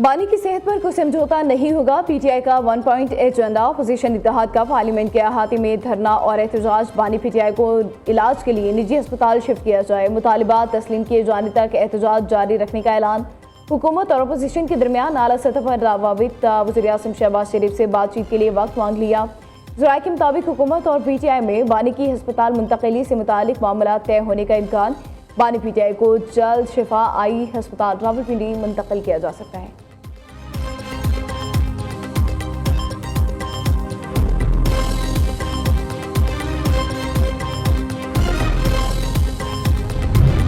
बानी की सेहत पर कोई समझौता नहीं होगा। पीटीआई का 1 पॉइंट एजेंडा। अपोजिशन इत्तेहाद का पार्लियामेंट के अहाते में धरना और एहतजाज। बानी पीटीआई को इलाज के लिए निजी अस्पताल शिफ्ट किया जाए। मुतालिबात तस्लीम किए जाने तक एहतजाज जारी रखने का ऐलान। हुकूमत और अपोजिशन के दरमियान आला सतह पर रवाबित। वज़ीर आज़म शहबाज शरीफ से बातचीत के लिए वक्त मांग लिया। ज़राए के मुताबिक हुकूमत और पीटीआई में बानी की अस्पताल मुंतकिली से मुतालिक मामला तय होने का इम्कान। बानी पीटीआई को जल्द शिफा आई अस्पताल रावलपिंडी मुंतकिल किया जा सकता है।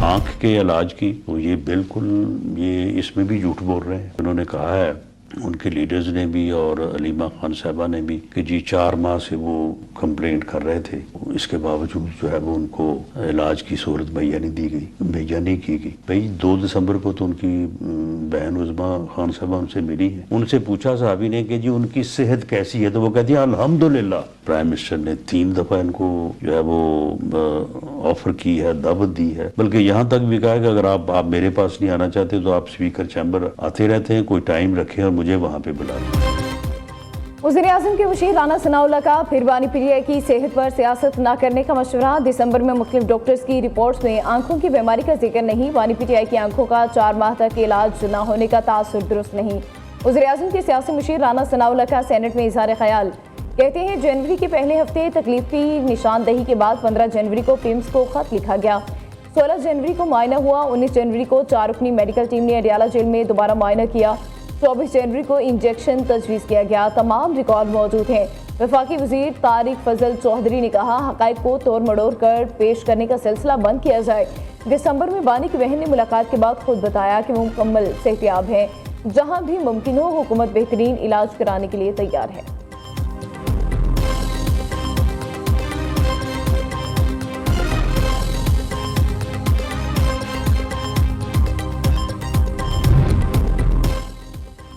आँख के इलाज की तो ये बिल्कुल इसमें भी झूठ बोल रहे हैं। उन्होंने कहा है उनके लीडर्स ने भी और अलीमा खान साहबा ने भी कि जी 4 माह से वो कंप्लेंट कर रहे थे, इसके बावजूद जो है वो उनको इलाज की सहूलत मुहैया नहीं की गई। भाई 2 दिसंबर को तो उनकी बहन उज़मा खान साहबा उनसे मिली है। उनसे पूछा साहबी ने कि जी उनकी सेहत कैसी है, तो वो कहती है अल्हम्दुलिल्लाह। प्राइम मिनिस्टर ने 3 दफ़ा इनको जो है वो ऑफर की है, दावत दी है, बल्कि यहाँ तक भी कहा है कि अगर आप मेरे पास नहीं आना चाहते तो आप स्पीकर चैम्बर आते रहते हैं, कोई टाइम रखें और मुझे वहाँ पे बुला लें। वज़ीर आज़म के मुशीर राना सनाउल्लाह का फिर बानी पीटीआई की सेहत पर सियासत न करने का मशवरा। दिसंबर में मुख्तलिफ डॉक्टर्स की रिपोर्ट्स में आंखों की बीमारी का जिक्र नहीं। बानी पीटीआई की आंखों का 4 माह तक इलाज न होने का तासुर दुरुस्त नहीं। वज़ीर आज़म के सियासी मुशीर राना सनाउल्लाह का सेनेट में इज़हार ख्याल। कहते हैं जनवरी के पहले हफ्ते तकलीफी निशानदही के बाद 15 जनवरी को पिम्स को खत लिखा गया। 16 जनवरी को मुआयना हुआ। 19 जनवरी को 4 रुकनी मेडिकल टीम ने अडियाला जेल में दोबारा मुआयना किया। 24 जनवरी को इंजेक्शन तजवीज़ किया गया। तमाम रिकॉर्ड मौजूद हैं। वफाकी वज़ीर तारिक फजल चौधरी ने कहा हक़ाइक़ को तोड़ मड़ोड़ कर पेश करने का सिलसिला बंद किया जाए। दिसंबर में बानी की बहन ने मुलाकात के बाद खुद बताया कि वो मुकम्मल सेहतियाब हैं। जहाँ भी मुमकिन हो हुकूमत बेहतरीन इलाज कराने के लिए तैयार है।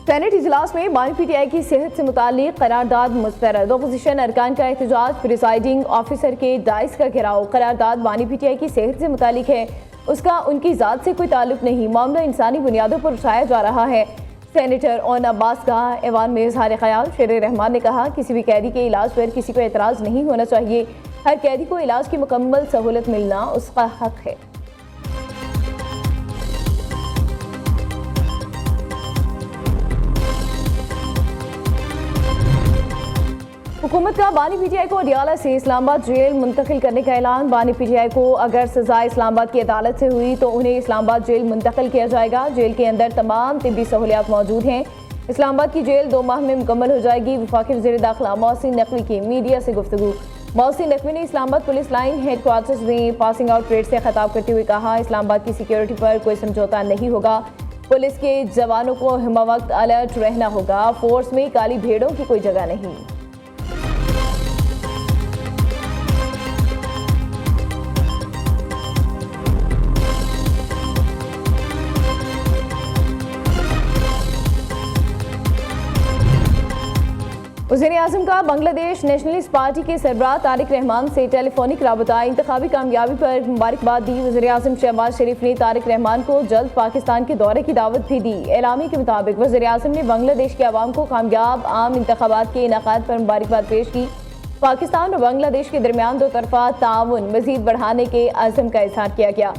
सेनेट इजलास में बानी पीटीआई की सेहत से मुतालिक करारदाद मुस्तरद। अपोजिशन अरकान का एहतजाज। प्रिसाइडिंग ऑफिसर के डाइस का घेराव। करारदाद बानी पीटीआई की सेहत से मुतालिक है, उसका उनकी ज़ात से कोई ताल्लुक नहीं। मामला इंसानी बुनियादों पर उठाया जा रहा है। सेनेटर ओन अब्बास का ऐवान में इज़हार ख्याल। शेर रहमान ने कहा किसी भी कैदी के इलाज पर किसी को एतराज़ नहीं होना चाहिए। हर कैदी को इलाज की मुकम्मल सहूलत मिलना उसका हक है। हुकूमत का बानी पीटीआई को अडियाला से इस्लामाबाद जेल मुंतकिल करने का ऐलान। बानी पीटीआई को अगर सजा इस्लामाबाद की अदालत से हुई तो उन्हें इस्लामाबाद जेल मुंतकिल किया जाएगा। जेल के अंदर तमाम तिब्बी सहूलियात मौजूद हैं। इस्लामाबाद की जेल 2 माह में मुकम्मल हो जाएगी। वफाकी वज़ीर दाखिला मोहसिन नकवी की मीडिया से गुफ्तगू। मोहसिन नकवी ने इस्लामाबाद पुलिस लाइन हेडक्वार्टर्स में पासिंग आउट परेड से खिताब करते हुए कहा इस्लामाबाद की सिक्योरिटी पर कोई समझौता नहीं होगा। पुलिस के जवानों को हर वक्त अलर्ट रहना होगा। फोर्स में काली भेड़ों की कोई जगह नहीं। वज़ीर आज़म का बांग्लादेश नेशनलिस्ट पार्टी के सरबराह तारिक रहमान से टेलीफोनिक राबता। इंतखाबी कामयाबी पर मुबारकबाद दी। वज़ीर आज़म शहबाज शरीफ ने तारिक रहमान को जल्द पाकिस्तान के दौरे की दावत भी दी। एलामी के मुताबिक वज़ीर आज़म ने बांग्लादेश के अवाम को कामयाब आम इंतखाबात के इनेकाद पर मुबारकबाद पेश की। पाकिस्तान और बांग्लादेश के दरमियान 2 तरफ़ा ताउन मज़ीद बढ़ाने के अज़्म का इज़हार किया गया।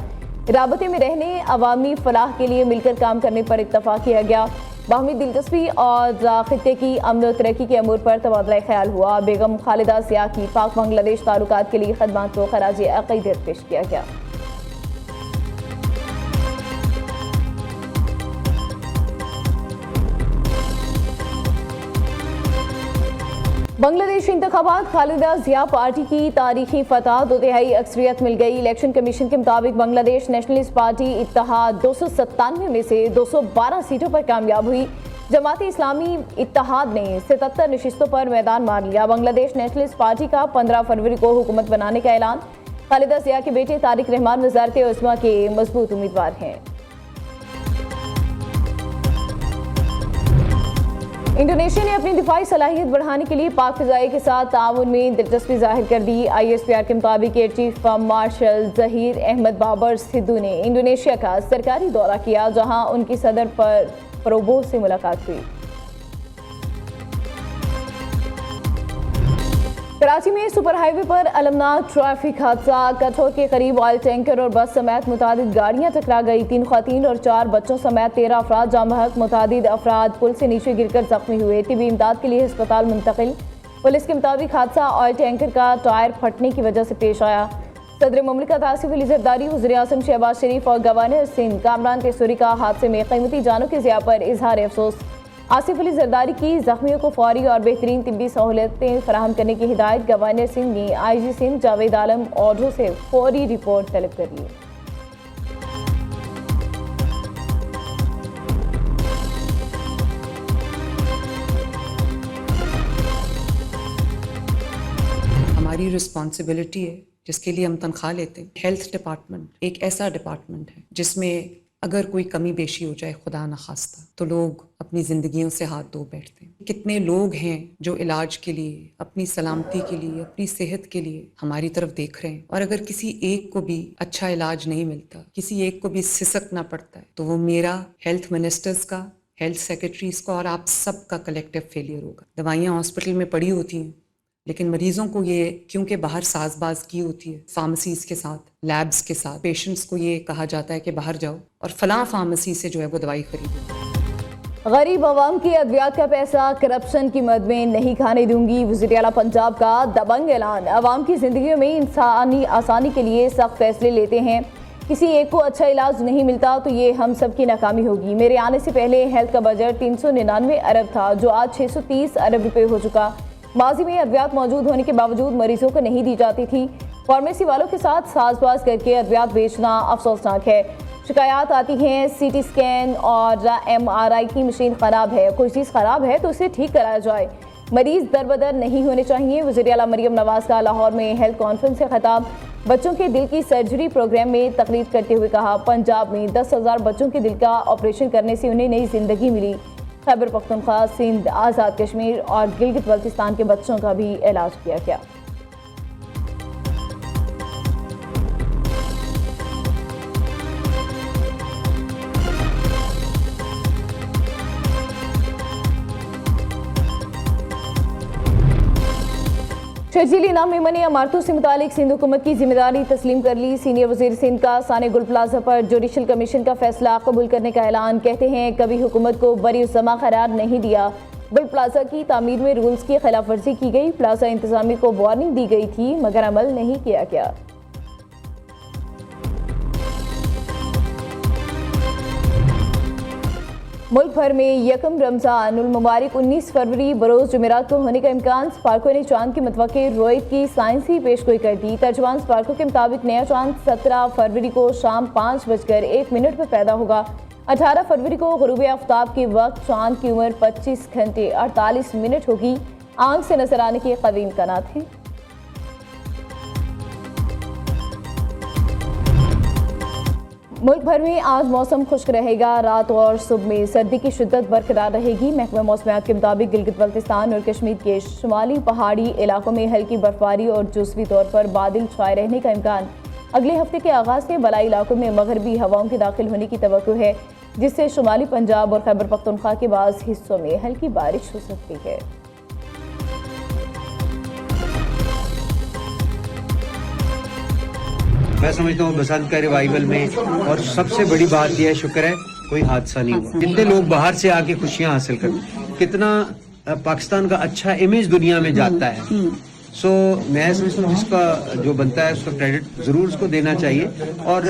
राबते में रहने अवामी फलाह के लिए मिलकर काम करने पर इत्तफ़ाक़ किया गया। बाहमी दिलचस्पी और खित्ते की अमन और तरक्की के अमूर पर तबादला ख्याल हुआ। बेगम खालिदा ज़िया की पाक बांग्लादेश ताल्लुकात के लिए खदमात को खराज अक़ीदत पेश किया गया। बांग्लादेश इंतखाबात। खालिदा ज़िया पार्टी की तारीखी फतह 2/3 अक्सरियत मिल गई। इलेक्शन कमीशन के मुताबिक बांग्लादेश नेशनलिस्ट पार्टी इत्तेहाद 297 में से 212 सीटों पर कामयाब हुई। जमाती इस्लामी इत्तेहाद ने 77 नशिस्तों पर मैदान मार लिया। बांग्लादेश नेशनलिस्ट पार्टी का 15 फरवरी को हुकूमत बनाने का ऐलान। खालिदा ज़िया के बेटे तारिक रहमान वज़ारत उस्मा के मजबूत उम्मीदवार हैं। इंडोनेशिया ने अपनी दिफाई सलाहियत बढ़ाने के लिए पाक फ़िज़ाई के साथ ताउन में दिलचस्पी जाहिर कर दी। ISPR के मुताबिक air chief marshal Zaheer Ahmed Babar Sidhu ने इंडोनेशिया का सरकारी दौरा किया, जहां उनकी सदर पर प्रोबो से मुलाकात हुई। कराची में सुपर हाईवे पर अलमनाक ट्रैफिक हादसा। कठोर के करीब ऑयल टैंकर और बस समेत मुतादिद गाड़ियां टकरा गई। 3 ख़वातीन और 4 बच्चों समेत 13 अफराद जाम बहक। मुतादिद अफराद पुल से नीचे गिरकर जख्मी हुए, तिबी इमदाद के लिए अस्पताल मुंतकिल। पुलिस के मुताबिक हादसा ऑयल टैंकर का टायर फटने की वजह से पेश आया। सदर मुमलिकत आसिफ अली जरदारी, वज़ीर आज़म शहबाज शरीफ और गवर्नर सिंध कामरान तेसूरी का हादसे में कीमती जानों के ज़िया पर इजहार अफसोस। आसिफ अली जरदारी की जख्मियों को फौरी और बेहतरीन तिब्बी सहूलतें फराहम करने की हिदायत। गवर्नर सिंह ने IG सिंध जावेद आलम ऑर्डर से फौरी रिपोर्ट तलब कर ली। हमारी रिस्पॉन्सिबिलिटी है जिसके लिए हम तनख्वाह लेते हैं। हेल्थ डिपार्टमेंट एक ऐसा डिपार्टमेंट है जिसमें अगर कोई कमी बेशी हो जाए, खुदा न खास्ता, तो लोग अपनी ज़िंदगियों से हाथ धो बैठते हैं। कितने लोग हैं जो इलाज के लिए, अपनी सलामती के लिए, अपनी सेहत के लिए हमारी तरफ देख रहे हैं, और अगर किसी एक को भी अच्छा इलाज नहीं मिलता, किसी एक को भी सिसकना पड़ता है, तो वो मेरा, हेल्थ मिनिस्टर्स का, हेल्थ सेक्रेटरीज का और आप सब का कलेक्टिव फेलियर होगा। दवाइयाँ हॉस्पिटल में पड़ी होती हैं, लेकिन मरीजों को ये, क्योंकि बाहर साजबाज की होती है फार्मेसीज के साथ, लैब्स के साथ, पेशेंट्स को ये कहा जाता है कि बाहर जाओ और फलां फार्मेसी से जो है वो दवाई खरीदो। गरीब आवाम की अद्वियात का पैसा करप्शन की मद में नहीं खाने दूंगी, वज़ीर आला पंजाब का दबंग ऐलान। आवाम की जिंदगी में इंसानी आसानी के लिए सख्त फैसले लेते हैं। किसी एक को अच्छा इलाज नहीं मिलता तो ये हम सब की नाकामी होगी। मेरे आने से पहले हेल्थ का बजट 399 अरब था, जो आज 630 अरब रुपए हो चुका। माजी में अद्वियात मौजूद होने के बावजूद मरीजों को नहीं दी जाती थी। फार्मेसी वालों के साथ साजबाज करके अद्वियात बेचना अफसोसनाक है। शिकायत आती हैं CT स्कैन और MRI की मशीन ख़राब है। कोई चीज़ ख़राब है तो उसे ठीक कराया जाए, मरीज दरबदर नहीं होने चाहिए। वज़ीर आला मरियम नवाज का लाहौर में हेल्थ कॉन्फ्रेंस से खिताब। बच्चों के दिल की सर्जरी प्रोग्राम में तकरीर करते हुए कहा, पंजाब में 10,000 बच्चों के दिल का ऑपरेशन करने से उन्हें नई जिंदगी मिली। खैबर पख्तूनख्वा, सिंध, आज़ाद कश्मीर और गिलगित बल्तिस्तान के बच्चों का भी इलाज किया गया। शर्जील इनाम मेमन ने इमारतों से मुतालिक सिंध हुकूमत की जिम्मेदारी तस्लीम कर ली। सीनियर वजीर सिंध का साने गुल प्लाजा पर जुडिशल कमीशन का फैसला कबूल करने का ऐलान। कहते हैं कभी हुकूमत को बरीउज़्ज़मा करार नहीं दिया। गुल प्लाजा की तामीर में रूल्स की खिलाफ वर्जी की गई। प्लाजा इंतजामी को वार्निंग दी गई थी मगर अमल नहीं किया गया। मुल्क भर में यकम रमजान उल मुबारक 19 फरवरी बरोज़ जुमेरात को होने का इम्कान। स्पार्को ने चांद की मतवक़्क़े रोयत की साइंसी पेशगोई कर दी। तर्जुमान स्पार्को के मुताबिक नया चांद 17 फरवरी को शाम 5:01 पर पैदा होगा। 18 फरवरी को ग़ुरूब आफ्ताब के वक्त चांद की उम्र 25 घंटे 48 मिनट होगी। आंख से नजर आने के कवी इम्कानात हैं। मुल्क भर में आज मौसम खुश्क रहेगा। रात और सुबह में सर्दी की शिद्दत बरकरार रहेगी। महकमा मौसमियात के मुताबिक गिलगित बल्तिस्तान और कश्मीर के शुमाली पहाड़ी इलाकों में हल्की बर्फबारी और जुज़वी तौर पर बादल छाए रहने का इम्कान। अगले हफ्ते के आगाज़ से बलाई इलाकों में मगरबी हवाओं के दाखिल होने की तवक्को है, जिससे शुमाली पंजाब और खैबर पख्तूनख्वा के बाज़ हिस्सों में हल्की बारिश हो सकती है। मैं समझता हूँ बसंत का रिवाइवल में, और सबसे बड़ी बात यह है, शुक्र है कोई हादसा नहीं हुआ। कितने लोग बाहर से आके खुशियां हासिल करते, कितना पाकिस्तान का अच्छा इमेज दुनिया में जाता है। सो मैं समझता हूँ जिसका जो बनता है उसका क्रेडिट जरूर उसको देना चाहिए, और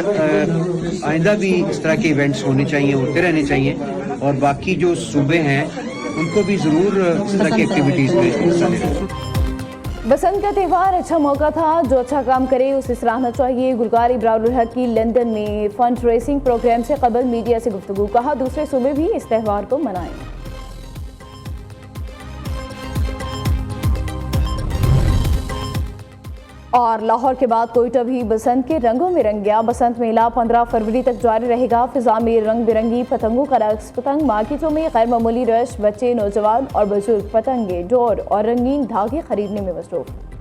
आइंदा भी इस तरह के इवेंट्स होने चाहिए, होते रहने चाहिए, और बाकी जो सूबे हैं उनको भी जरूर इस तरह की एक्टिविटीज में हिस्सा लेना। बसंत का त्यौहार अच्छा मौका था, जो अच्छा काम करे उसे सराहना चाहिए। गुलकार इब्रारुल हक की लंदन में फंड रेसिंग प्रोग्राम से कबल मीडिया से गुफ्तगू। कहा दूसरे सूबे भी इस त्यौहार को मनाएं। और लाहौर के बाद कोयटा भी बसंत के रंगों में रंग गया। बसंत मेला 15 फरवरी तक जारी रहेगा। फिजा में रंग बिरंगी पतंगों का रक्स। पतंग मार्केटों में गैर मामूली रश। बच्चे, नौजवान और बुजुर्ग पतंगे, डोर और रंगीन धागे खरीदने में मसरूफ।